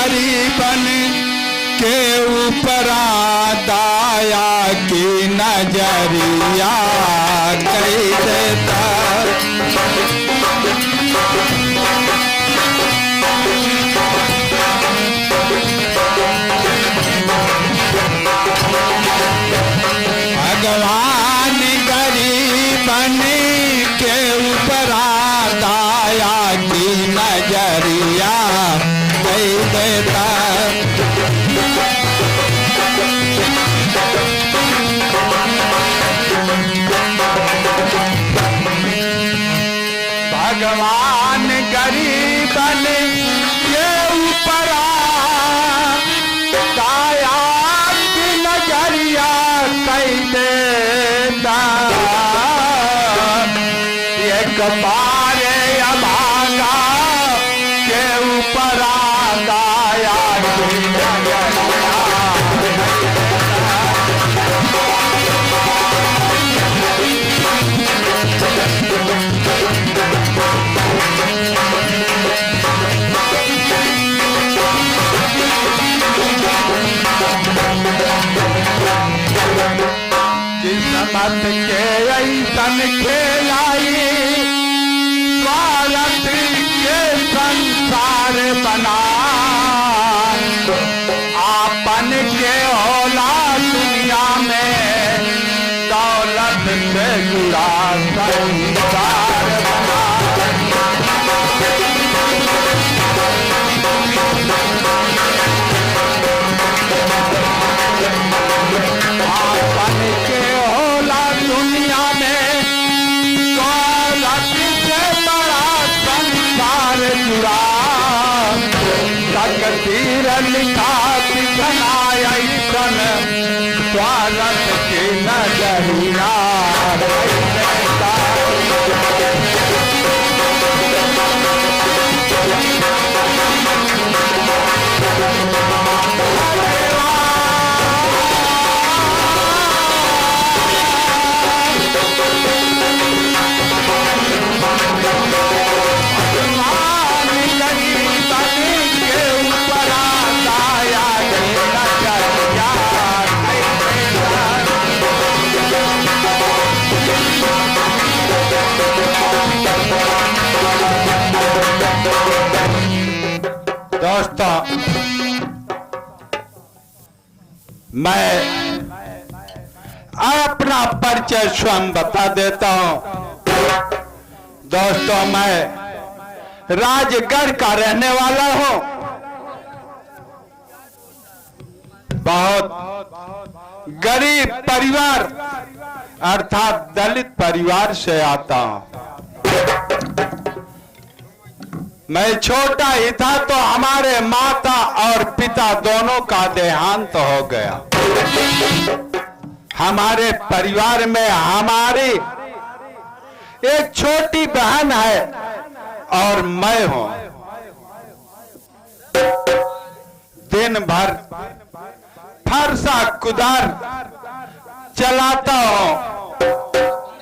गरीबन के ऊपर दाया की नजरिया कई देता। भगवान गरीबन के ऊपर दाया की नजरिया कई देता। भगवान गरीबन के ऊपर दाया की नजरिया कई देता। एक बार अभागा के ऊपर दाया की नजरिया। किस्मत के ऐसन खेलाई स्वार्थ के संसार बना। आपन के होला दुनिया में दौलत से जुड़ा संसार बना। आपन के होला दुनिया में दौलत से बड़ा संसार जुड़ा। तकदीर लिखा दिखना ऐसन स्वार्थ की नजरिया। दोस्तों, मैं अपना परिचय स्वयं बता देता हूं। दोस्तों, मैं राजगढ़ का रहने वाला हूं। बहुत गरीब परिवार अर्थात दलित परिवार से आता हूं। मैं छोटा ही था तो हमारे माता और पिता दोनों का देहांत हो गया। हमारे परिवार में हमारी एक छोटी बहन है और मैं हूं। दिन भर फरसा कुदार चलाता हूं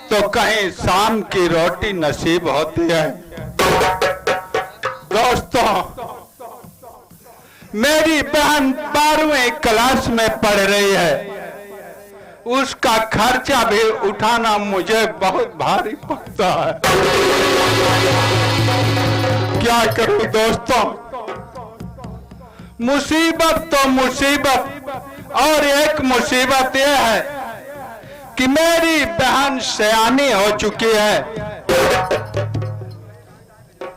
तो कहीं शाम की रोटी नसीब होती है। दोस्तों, मेरी बहन 12वीं क्लास में पढ़ रही है। उसका खर्चा भी उठाना मुझे बहुत भारी पड़ता है। क्या करूं दोस्तों, मुसीबत तो मुसीबत, और एक मुसीबत यह है कि मेरी बहन सयानी हो चुकी है।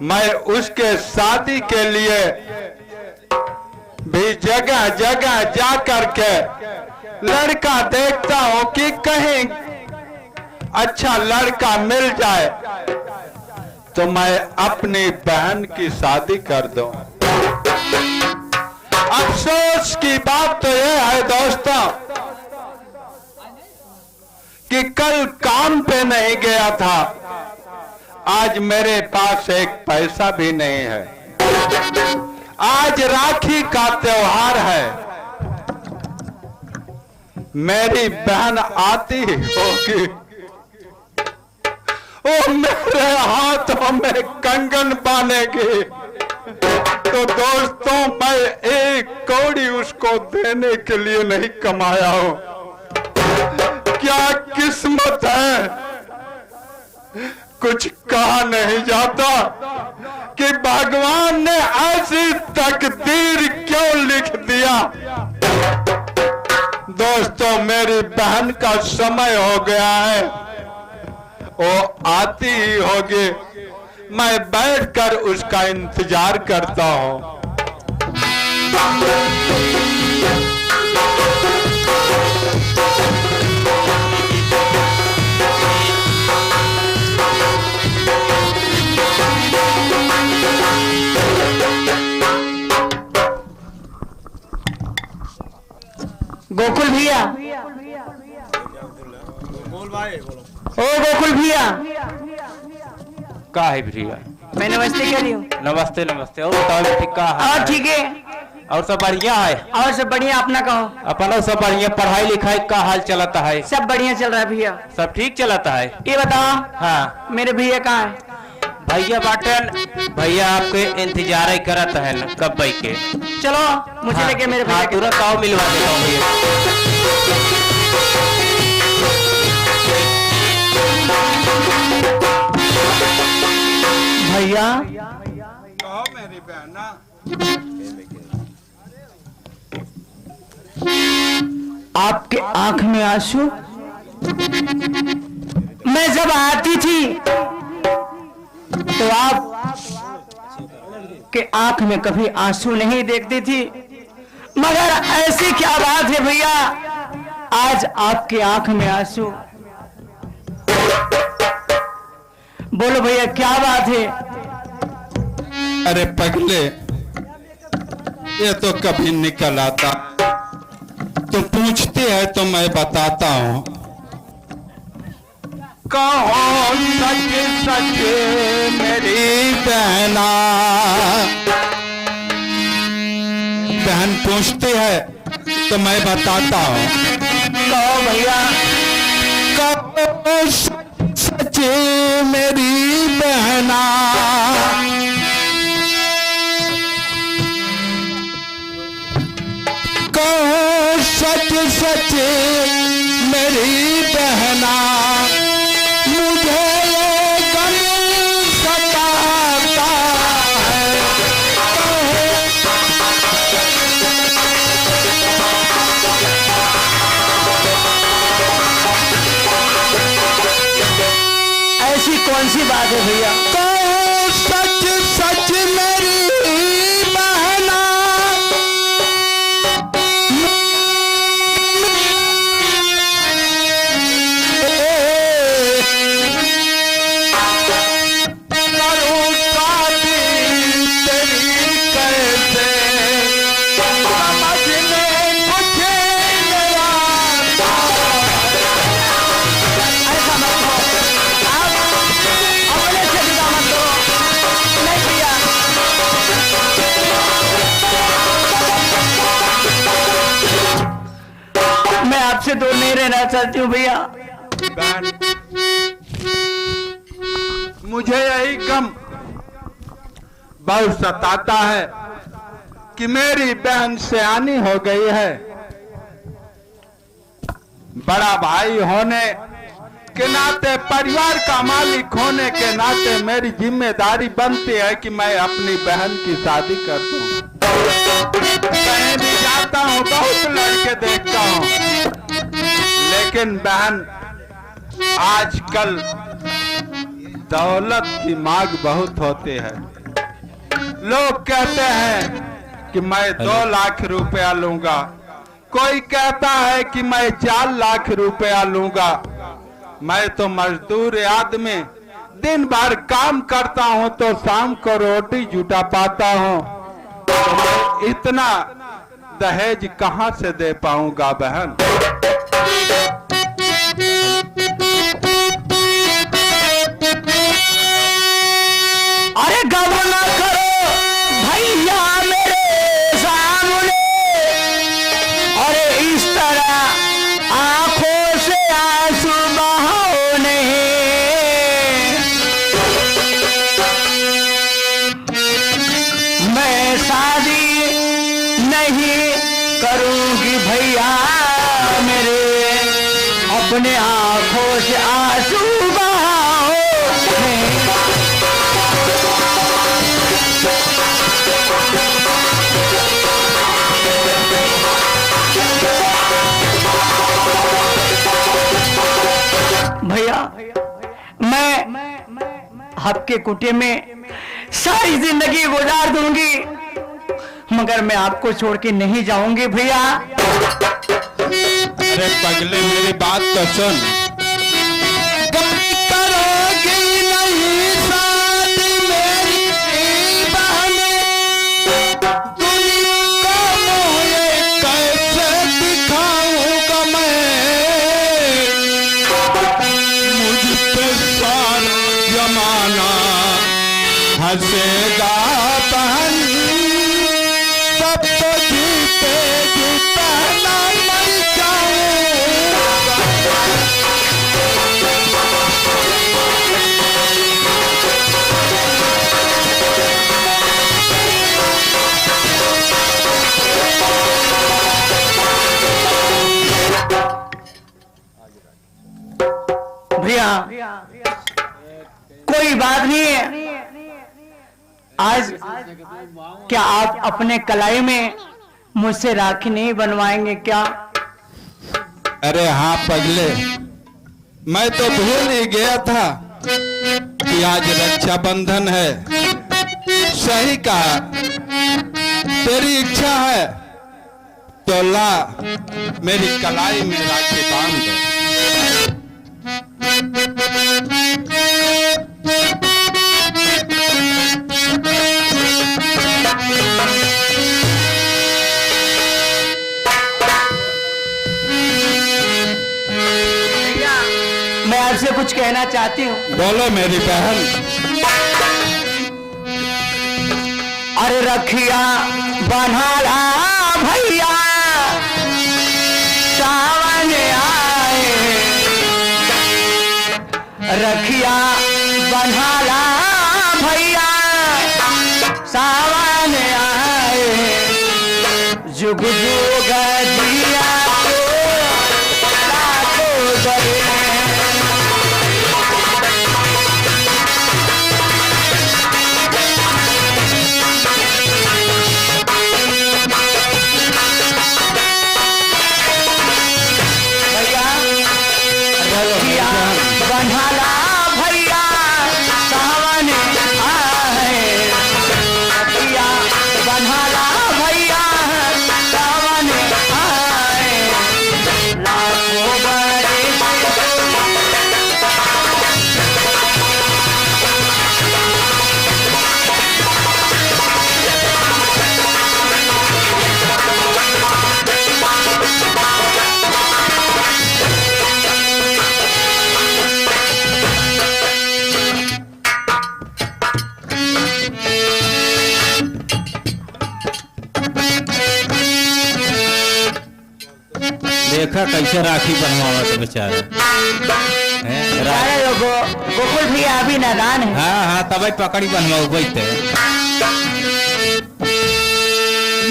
मैं उसके शादी के लिए भी जगह जगह जा करके लड़का देखता हूं कि कहीं अच्छा लड़का मिल जाए तो मैं अपनी बहन की शादी कर दूं। अफसोस की बात तो यह है दोस्तों कि कल काम पे नहीं गया था, आज मेरे पास एक पैसा भी नहीं है। आज राखी का त्योहार है, मेरी बहन आती होगी, वो मेरे हाथों में कंगन बांधेगी तो दोस्तों मैं एक कौड़ी उसको देने के लिए नहीं कमाया हूं। क्या किस्मत है, कुछ कहा नहीं जाता कि भगवान ने ऐसी तकदीर क्यों लिख दिया। दोस्तों मेरी बहन का समय हो गया है, वो आती ही होगी, मैं बैठकर उसका इंतजार करता हूं। गोकुल भैया, ओ गोकुल भैया, का है भैया? मैं नमस्ते कह रही हूँ। नमस्ते नमस्ते। और बताओ ठीक का है? और ठीक है, और सब बढ़िया है? और सब बढ़िया, अपना कहो। अपना सब बढ़िया। पढ़ाई लिखाई का हाल चलाता है? सब बढ़िया चल रहा है भैया। सब ठीक चलाता है? ये बताओ, हाँ मेरे भैया कहाँ है? भैया बाटन, भैया आपके इंतजार ही करत है न कब भाई के। चलो मुझे हाँ, लेके मेरे भैया हाँ, के। तुरंत आओ, मिलवा देता हूँ भैया। भैया कहो मेरी बहना। आपके आंख में आंसू? मैं जब आती थी तो आप के आंख में कभी आंसू नहीं देखती थी, मगर ऐसी क्या बात है भैया, आज आपके आंख में आंसू? बोलो भैया क्या बात है? अरे पगले, ये तो कभी निकल आता, तो पूछते हैं तो मैं बताता हूं। कहो सच सच मेरी बहना, बहन पूछती है तो मैं बताता हूं। कहो भैया। कहो सच सच मेरी बहना, कहो सच सच मेरी बहना, मुझे ये गम सताता है। ऐसी कौन सी बात है भैया? कहो सच सच मेरी बहना, करूं शादी तेरी कैसे, समझने कुछ नहीं आता। ऐसा मत कहो, आप अपने से विदा मत करो। नहीं भैया, मैं आपसे दूर नहीं रहना चाहती हूँ भैया। बहन, मुझे यही गम बहुत सताता है कि मेरी बहन सयानी हो गई है। बड़ा भाई होने के नाते, परिवार का मालिक होने के नाते मेरी जिम्मेदारी बनती है कि मैं अपनी बहन की शादी कर दूं। कहीं भी जाता हूँ बहुत लड़के देखता हूँ, लेकिन बहन आजकल दौलत की मांग बहुत होती है। लोग कहते हैं कि मैं 2 लाख रुपया लूंगा, कोई कहता है कि मैं 4 लाख रुपया लूंगा। मैं तो मजदूर आदमी, दिन भर काम करता हूं तो शाम को रोटी जुटा पाता हूं, तो मैं इतना दहेज कहां से दे पाऊंगा बहन। अरे गम ना करो भैया मेरे सामने, अरे इस तरह आंखों से आंसू बहाओ नहीं। नहीं करूंगी भैया मेरे अपने आंखों से आंसू बहाओ। भैया मैं आपके कुटिया में सारी जिंदगी गुजार दूंगी, मगर मैं आपको छोड़ के नहीं जाऊंगी भैया। अरे पगले मेरी बात तो सुन। कभी करोगी नहीं शादी मेरी बहन, दुनिया को ये कैसे दिखाऊंगा मैं। मुझ पे सारा जमाना हंसेगा बहन, तब तो जीते जी पहला मर जाऊंगा। भैया कोई बात नहीं है, आज क्या आप अपने कलाई में मुझसे राखी नहीं बनवाएंगे क्या? अरे हाँ पगले, मैं तो भूल ही गया था कि आज रक्षाबंधन है। सही कहा, तेरी इच्छा है तो ला मेरी कलाई में राखी बांध दो। मैं आपसे कुछ कहना चाहती हूँ। बोलो मेरी बहन। अरे रखिया बन्हाला भैया सावन आए, रखिया बन्हाला भैया सावन आए, जुग जुग जिया को लाखों बड़े। रखिया बन्हाला भैया सावन आए, रखिया बन्हाला भैया सावन आए, लाखों बड़े देखा कैसे राखी बनवावत बेचारा हैं? गोकुल भैया अभी नादान है। हाँ हाँ तब पकड़ी बनवाऊ बैठे।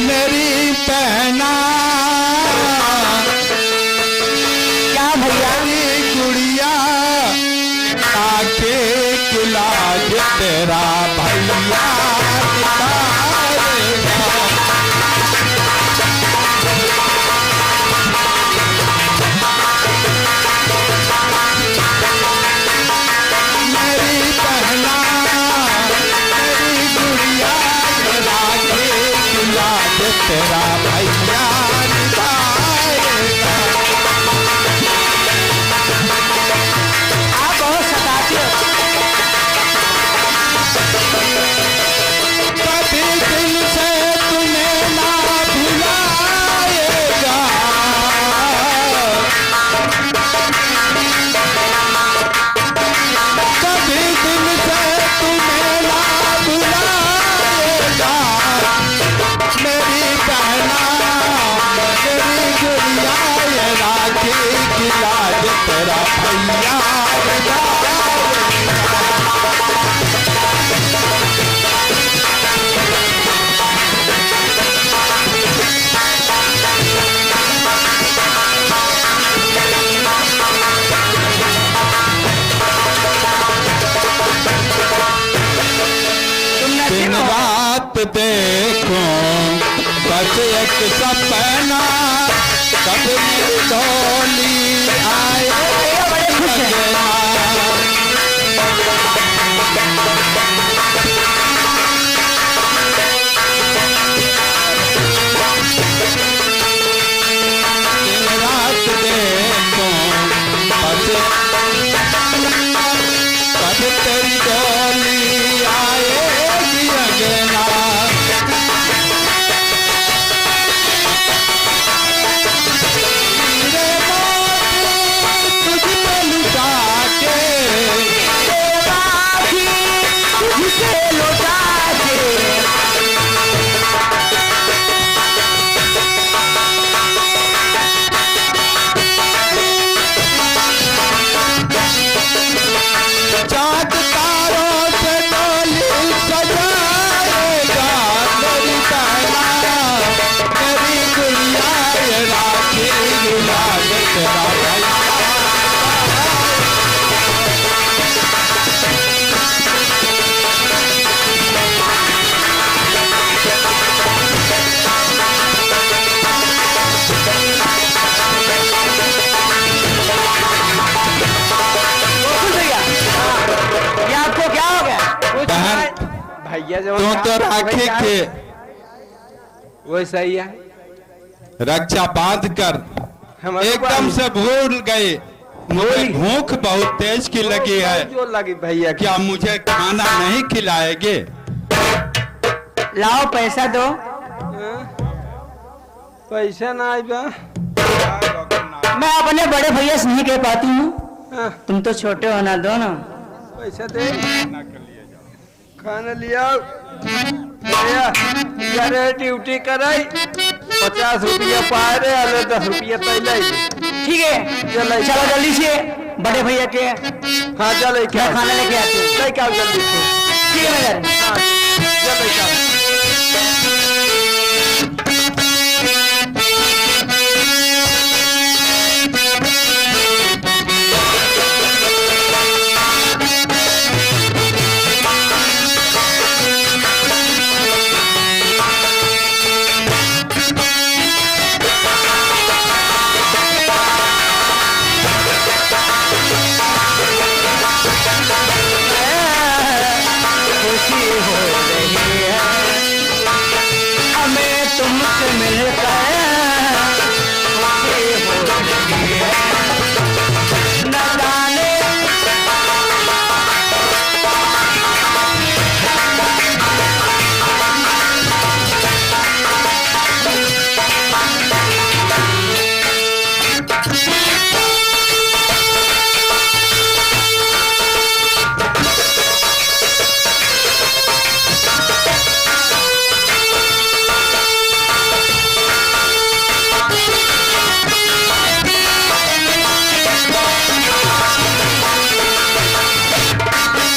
मेरी बहना क्या भैया? मेरी गुड़िया आके किलाज तेरा भैया दिखाएगा। मेरी बहना मेरी गुड़िया आके किलाज तेरा भैया दिखाएगा। आप बहुत सताते हो। कभी दिल से तुम्हें ना भुलाएगा। कभी दिल से तुम्हें ना भुलाएगा। मेरी बहना एक सपना कब डोली आए बड़े खुश हैं। लगना। दिन रात देखो बस कब तेरी डोली आएगी अंगना। रे मौत तुझको लुटा के बाकी तुझसे लौटा के चाँद तारों से डोली सजाएगा मेरी बहना मेरी गुड़िया ये राखी गुलाब तेरा भैया। गोकुल भैया, ये आपको क्या हो गया? बहन भैया जो तू तो राखी के वो सही है। रक्षा बांध कर हमारे एकदम से भूल गए। मुझे भूख बहुत तेज की लगी है। जो लगी भैया की। क्या मुझे खाना नहीं खिलाएंगे? लाओ पैसा दो। पैसा ना आई बा। मैं अपने बड़े भैया से नहीं कह पाती हूँ, हाँ, तुम तो छोटे हो ना, दो ना। पैसा दे खाना लिया भैया। यार ड्यूटी कराई 50 रुपया पाए रे, अरे 10 रुपया पहले ही। ठीक है, चलो चलो जल्दी से बड़े भैया के हाँ चल क्या मैं खाना लेके आती हूँ। क्या जल्दी से। ठीक है मैं जा रही हूँ। हाँ चल क्या। खुशी हो रही है हमें तुमसे मिलकर।